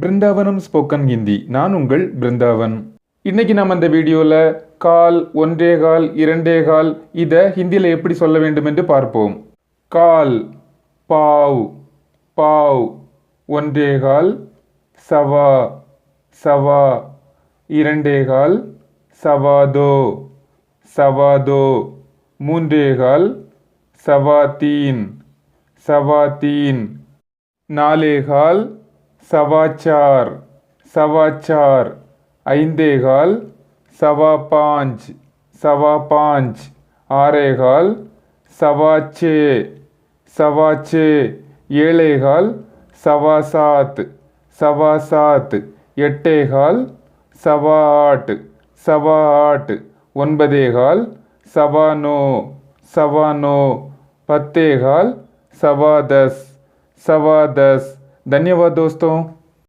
Brindavanam spoken Hindi. நான் உங்கள் பிருந்தாவன். இன்னைக்கு நம்ம இந்த வீடியோவில் கால், ஒன்றே கால், இரண்டே கால் இதை ஹிந்தியில் எப்படி சொல்ல வேண்டும் என்று பார்ப்போம். கால் பாவ் பாவ், ஒன்றே கால் சவா சவா, இரண்டே கால் சவாதோ சவாதோ, மூன்றே கால் சவா தீன், நாலே கால் சவாச்சார் சவாச்சார், ஐந்தே கால் சவா பாஞ்ச், ஆறே கால் சவாச்சே, ஏழே கால் சவா சாத், எட்டே கால் சவா ஆட், ஒன்பதே கால் சவா நோ, பத்தே கால் सवा दस. धन्यवाद दोस्तों.